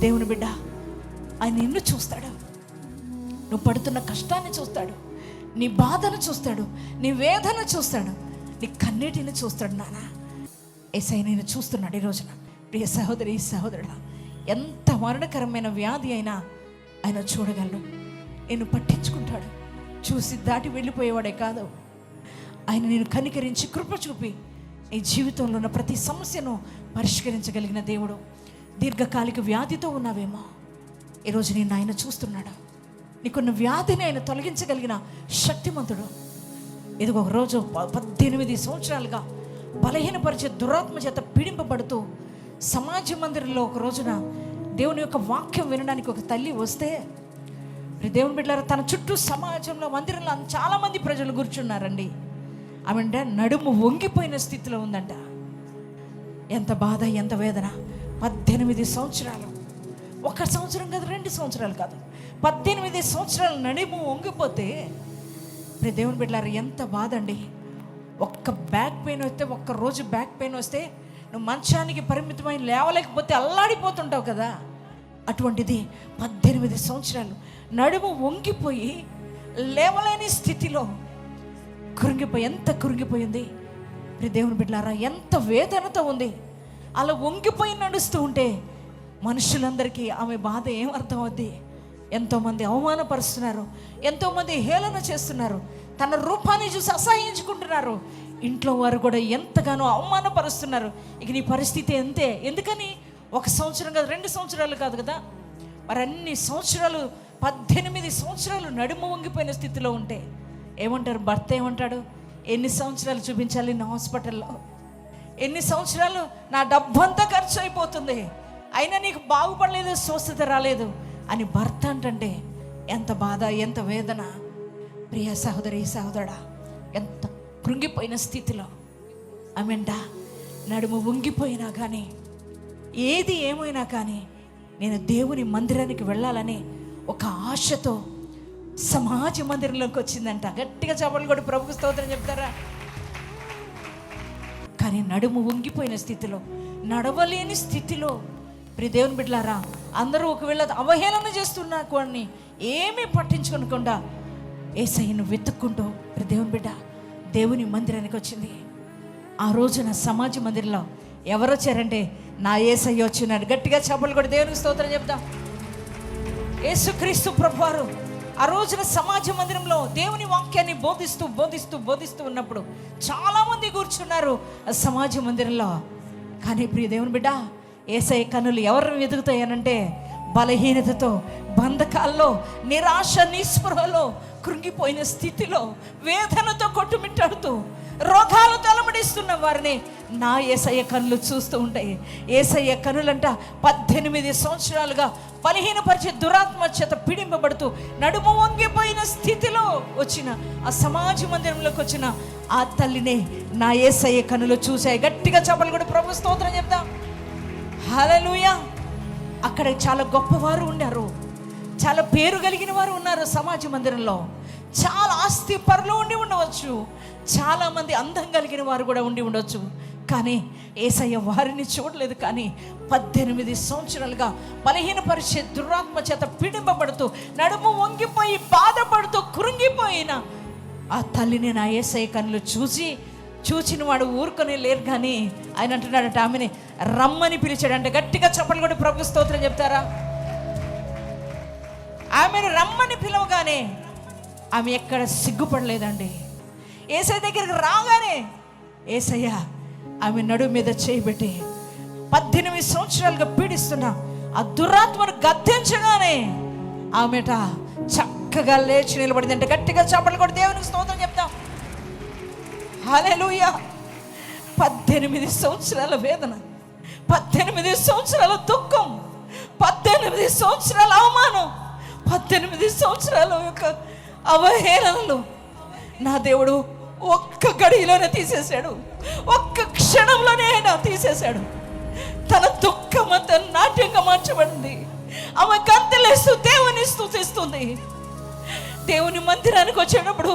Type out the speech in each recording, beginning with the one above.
దేవుని బిడ్డ, ఆయన నిన్ను చూస్తాడు. నువ్వు పడుతున్న కష్టాన్ని చూస్తాడు, నీ బాధను చూస్తాడు, నీ వేదన చూస్తాడు, నీ కన్నీటిని చూస్తాడు. నాన్న యేసయ్య నేను చూస్తున్నాడు ఈ రోజున. ప్రియ సహోదరి, సహోదరుడా, ఎంత మరణకరమైన వ్యాధి అయినా ఆయన చూడగలడు. నేను పట్టించుకుంటాడు. చూసి దాటి వెళ్ళిపోయేవాడే కాదు, ఆయన నేను కనికరించి కృప చూపి నీ జీవితంలో ఉన్న ప్రతి సమస్యను పరిష్కరించగలిగిన దేవుడు. దీర్ఘకాలిక వ్యాధితో ఉన్నావేమో, ఈరోజు నేను ఆయన చూస్తున్నాడు. నీకున్న వ్యాధిని ఆయన తొలగించగలిగిన శక్తిమంతుడు. ఇదిగో ఒక రోజు 18 సంవత్సరాలుగా బలహీనపరిచే దురాత్మ చేత పీడింపబడుతూ సమాజ మందిరంలో ఒక రోజున దేవుని యొక్క వాక్యం వినడానికి ఒక తల్లి వస్తే, దేవుని బిడ్డలారా, తన చుట్టూ సమాజంలో మందిరంలో చాలామంది ప్రజలు కూర్చున్నారండి. ఆమె నడుము వంగిపోయిన స్థితిలో ఉందంట. ఎంత బాధ, ఎంత వేదన. 18 సంవత్సరాలు, 1 సంవత్సరం కాదు, 2 సంవత్సరాలు కాదు, 18 సంవత్సరాలు నడుము వంగిపోతే దేవుని బిడ్డలారా ఎంత బాధ అండి. ఒక్క బ్యాక్ పెయిన్ వస్తే, ఒక్క రోజు బ్యాక్ పెయిన్ వస్తే నువ్వు మంచానికి పరిమితమైన లేవలేకపోతే అల్లాడిపోతుంటావు కదా. అటువంటిది 18 సంవత్సరాలు నడుము వంగిపోయి లేవలేని స్థితిలో ఎంత కృంగిపోయింది. దేవుని బిడ్డలారా, ఎంత వేదనతో ఉంది. అలా వంగిపోయి నడుస్తూ ఉంటే మనుషులందరికీ ఆమె బాధ ఏం అర్థం అవుద్ది. ఎంతోమంది అవమానపరుస్తున్నారు, ఎంతోమంది హేళన చేస్తున్నారు, తన రూపాన్ని చూసి అసహ్యించుకుంటున్నారు. ఇంట్లో వారు కూడా ఎంతగానో అవమానపరుస్తున్నారు. ఇక నీ పరిస్థితి అంతే. ఎందుకని 1 సంవత్సరం కాదు, 2 సంవత్సరాలు కాదు కదా, మరి అన్ని సంవత్సరాలు 18 సంవత్సరాలు నడుము వంగిపోయిన స్థితిలో ఉంటే ఏమంటారు? భర్త ఏమంటాడు? ఎన్ని సంవత్సరాలు చూపించాలి నా హాస్పిటల్లో, ఎన్ని సంవత్సరాలు నా డబ్బంతా ఖర్చు అయిపోతుంది, అయినా నీకు బాగుపడలేదు, స్వస్థత రాలేదు అని భర్త అంటే ఎంత బాధ, ఎంత వేదన. ప్రియ సహోదరి, సహోదరుడా, ఎంత కృంగిపోయిన స్థితిలో ఆమెంట నడుము వంగిపోయినా కానీ, ఏది ఏమైనా కానీ నేను దేవుని మందిరానికి వెళ్ళాలని ఒక ఆశతో సమాజ మందిరంలోకి వచ్చిందంట. గట్టిగా చప్పట్లు కొట్టి ప్రభుకు స్తోత్రం చెప్తారా? కానీ నడుము వంగిపోయిన స్థితిలో, నడవలేని స్థితిలో, దేవుని బిడ్డలారా, అందరూ ఒకవేళ అవహేళన చేస్తున్నా కొన్ని ఏమీ పట్టించుకోకుండా యేసయ్యను వెతుక్కుంటూ దేవుని బిడ్డ దేవుని మందిరానికి వచ్చింది. ఆ రోజున సమాజ మందిరంలో ఎవరు వచ్చారంటే నా యేసయ్య వచ్చినాడు. గట్టిగా చప్పట్లు కొట్టి దేవునికి స్తోత్రం చెప్తాం. యేసుక్రీస్తు ప్రభువారు ఆ రోజున సమాజ మందిరంలో దేవుని వాక్యాన్ని బోధిస్తూ ఉన్నప్పుడు చాలామంది కూర్చున్నారు ఆ సమాజ మందిరంలో. కానీ ప్రియ దేవుని బిడ్డ, యేసయ్య కన్నులు ఎవరిని వెతుకుతాయనంటే బలహీనతతో, బంధకాల్లో, నిరాశ నిస్పృహలో, కృంగిపోయిన స్థితిలో, వేదనతో కొట్టుమిట్టాడుతూ, రోగాలతో అలమడిస్తున్న వారిని నా యేసయ్య కన్నులు చూస్తూ ఉంటాయి. యేసయ్య కన్నులంట 18 సంవత్సరాలుగా బలహీనపరిచే దురాత్మ చేత పీడింపబడుతూ నడుము వంగిపోయిన స్థితిలో వచ్చిన ఆ సమాజ మందిరంలోకి వచ్చిన ఆ తల్లినే నా యేసయ్య కన్నులు చూశాయి. గట్టిగా చప్పట్లు కూడా ప్రభు స్తోత్రం చెప్తాం. హల్లెలూయా. అక్కడ చాలా గొప్పవారు ఉన్నారు, చాలా పేరు కలిగిన వారు ఉన్నారు సమాజ మందిరంలో. చాలా ఆస్తి పరులు ఉండి ఉండవచ్చు, చాలామంది అందం కలిగిన వారు కూడా ఉండి ఉండవచ్చు. కానీ యేసయ్య వారిని చూడలేదు. కానీ 18 సంవత్సరాలుగా బలహీనపరిచే దురాత్మ చేత పీడింపబడుతూ నడుము వంగిపోయి బాధపడుతూ కృంగిపోయిన ఆ తల్లిని నా యేసయ్య కన్నులు చూచిన వాడు ఊరుకొని లేరు. కానీ ఆయన అంటున్నాడంట, ఆమెని రమ్మని పిలిచాడంటే. గట్టిగా చప్పట్లు కూడా ప్రభు స్తోత్రం చెప్తారా? ఆమెను రమ్మని పిలవగానే ఆమె ఎక్కడ సిగ్గుపడలేదండి. యేసయ్య దగ్గరికి రాగానే యేసయ్య ఆమె నడుము మీద చేయబెట్టి 18 సంవత్సరాలుగా పీడిస్తున్న ఆ దురాత్మను గద్దించగానే ఆమెట చక్కగా లేచి నిలబడింది. అంటే గట్టిగా చప్పట్లు కూడా దేవునికి స్తోత్రం చెప్తాం. హల్లెలూయా. 18 సంవత్సరాల వేదన, 18 సంవత్సరాల దుఃఖం, 18 సంవత్సరాల అవమానం, 18 సంవత్సరాల యొక్క అవహేళనలు నా దేవుడు ఒక్క గడిలోనే తీసేశాడు, ఒక్క క్షణంలోనే ఆయన తీసేశాడు. తన దుఃఖం అంతా నాట్యంగా మార్చబడింది. ఆమె గంతలేస్తూ దేవుని స్తుతిస్తుంది. దేవుని మందిరానికి వచ్చేటప్పుడు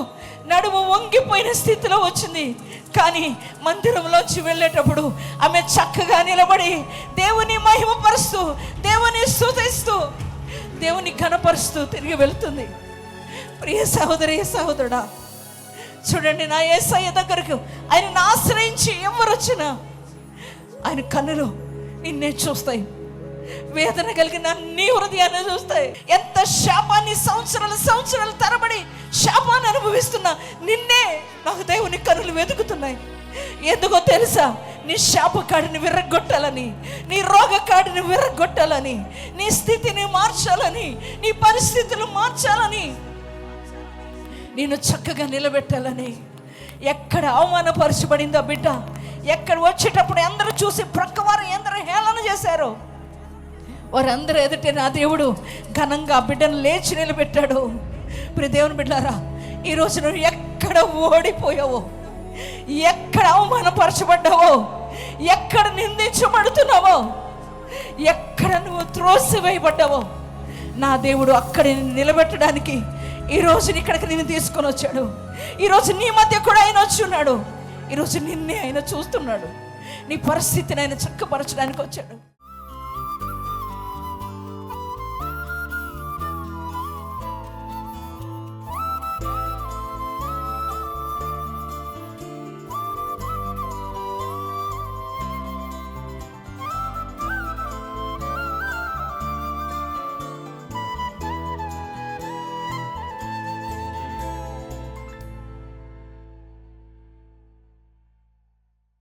నడుము వంగిపోయిన స్థితిలో వచ్చింది. కానీ మందిరంలోంచి వెళ్ళేటప్పుడు ఆమె చక్కగా నిలబడి దేవుని మహిమపరుస్తూ, దేవుని స్తుతిస్తూ, దేవుని ఘనపరుస్తూ తిరిగి వెళ్తుంది. ప్రియ సహోదరి, సహోదరుడా, చూడండి, నా యేసయ్య దగ్గరకు ఆయనను ఆశ్రయించి ఎవరు వచ్చినా ఆయన కన్నులు నిన్నే చూస్తాయి. వేదన కలిగిన నీ హృదయాన్ని చూస్తాయి. ఎంత శాపాన్ని సంవత్సరాలు తరబడి శాపాన్ని అనుభవిస్తున్నా నిన్నే నాకు దేవుని కన్నులు వెతుకుతున్నాయి. ఎందుకో తెలుసా? నీ శాపకాడిని విర్రగొట్టాలని, నీ రోగకాడిని విర్రగొట్టాలని, నీ స్థితిని మార్చాలని, నీ పరిస్థితులు మార్చాలని, నేను చక్కగా నిలబెట్టాలని. ఎక్కడ అవమానపరచబడిందో బిడ్డ, ఎక్కడ వచ్చేటప్పుడు అందరూ చూసి ప్రక్కవారు ఎందరో హేళన చేశారు, వారందరూ ఎదుటే నా దేవుడు ఘనంగా బిడ్డను లేచి నిలబెట్టాడు. ప్రియ దేవుని బిడ్డారా, ఈరోజు నువ్వు ఎక్కడ ఓడిపోయావో, ఎక్కడ అవమానపరచబడ్డావో, ఎక్కడ నిందించబడుతున్నావో, ఎక్కడ నువ్వు త్రోసివేయబడ్డావో, నా దేవుడు అక్కడ నిలబెట్టడానికి ఈరోజు ఇక్కడికి నేను తీసుకొని వచ్చాడు. ఈరోజు నీ మధ్య కూడా ఆయన వచ్చి ఉన్నాడు. ఈరోజు నిన్నే ఆయన చూస్తున్నాడు. నీ పరిస్థితిని ఆయన చక్కపరచడానికి వచ్చాడు.